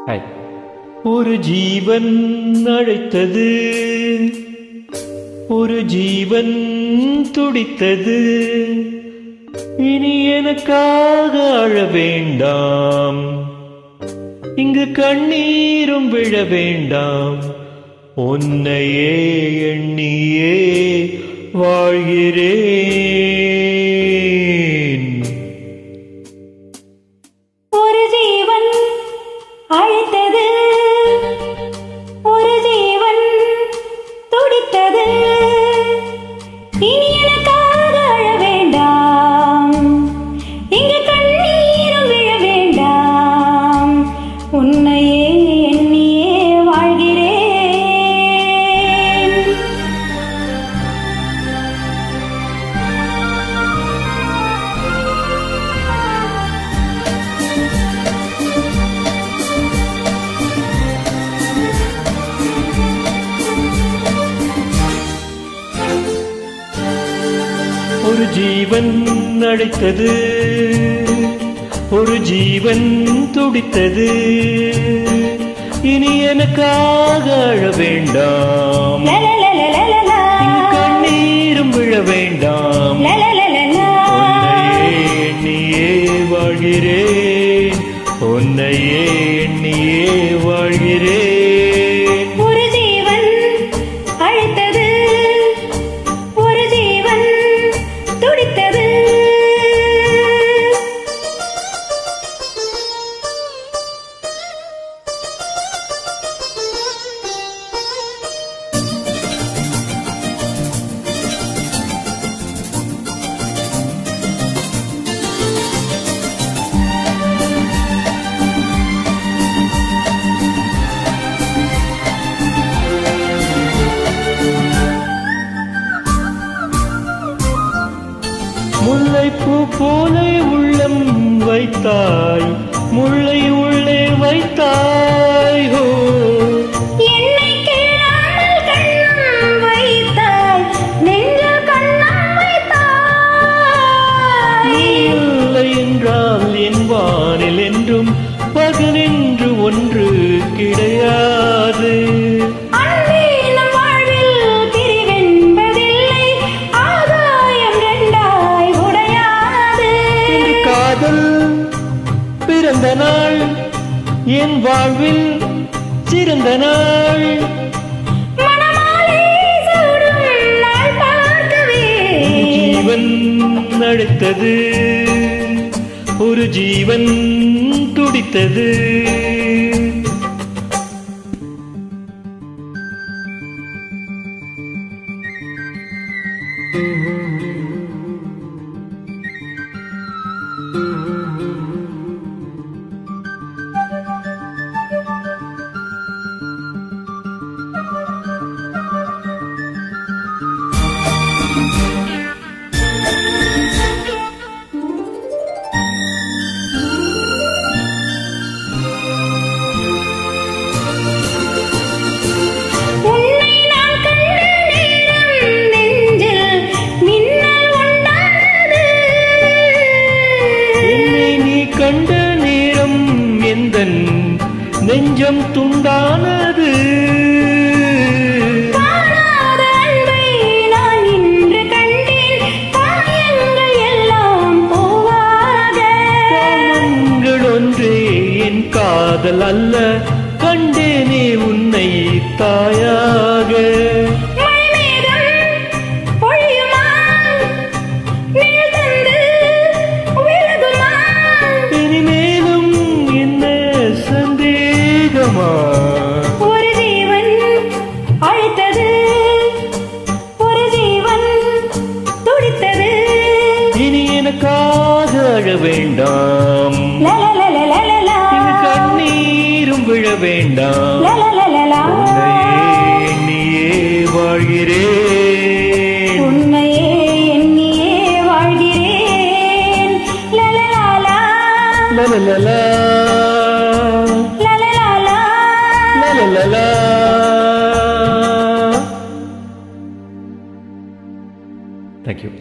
Hi. ஒரு ஜீவன் அழைத்தது, ஒரு ஜீவன் துடித்தது, இனி எனக்காக அழ வேண்டாம், இங்கு கண்ணீரும் விழ வேண்டாம், உன்னையே எண்ணியே வாழ்கிறேன். ஒரு ஜீவன் அழைத்தது, ஒரு ஜீவன் துடித்தது, இனி எனக்காக அழ வேண்டாம், இங்கு கண்ணீரும் விழ வேண்டாம், உன்னையே எண்ணியே வாழ்கிறேன். ஒரு ஜீவன் அழைத்தது, ஒரு ஜீவன் துடித்தது, இனி எனக்காக அழ வேண்டாம், இங்கு கண்ணீரும் விழ வேண்டாம், உன்னையே எண்ணியே வாழ்கிறேன், உன்னையே எண்ணியே வாழ்கிறேன். ஒரு ஜீவன் அழைத்தது, ஒரு ஜீவன் துடித்தது. முல்லைப்பூ போல உள்ளம் வைத்தாய், முல்லை உள்ளே வைத்தாய், ஹோ என்னை கேளாமல் கண்ணம் வைத்தாய், நெஞ்சில் கண்ணம் வைத்தாய். நீ இல்லை என்றால் என் வானில் என்றும் பகலென்று ஒன்று கிடையாது. அன்பே நம் வாழ்வில் பிரிவென்பதில்லை, ஆகாயம் ரெண்டாய் உடையாது. இன்று காதல் பிறந்த நாள், என் வாழ்வில் சிறந்த நாள், மணமாலை சூடும் நாள் பார்க்கவே. ஜீவன் அழைத்தது, ஒரு ஜீவன் துடித்தது. உன்னை நான் கண்ட நேரம் நெஞ்சில் மின்னல் உண்டானது. என்னை நீ கண்ட நேரம் எந்தன் நெஞ்சம் துண்டானது. காணாத அன்பை நான் இன்று கண்டேன், காயங்கள் எல்லாம் போவாக. காமங்கள் ஒன்றே என் காதல் அல்ல, கண்டேனே உன்னை தாயாக. மழைமேகம் பொழியுமா, நிழல் தந்து விலகுமா. இனிமேலும் என்ன சந்தேகமா? ஒரு ஜீவன் அழைத்தது, ஒரு ஜீவன் துடித்தது. இனி எனக்காக அழ வேண்டாம், லலலலலலலா, இங்கு கண்ணீரும் விழ வேண்டாம், லலலலலா. உன்னையே எண்ணியே வாழ்கிறேன், உன்னையே எண்ணியே வாழ்கிறேன். லலலாலா, லலலலா, லலலாலா. லலலலா. Thank you.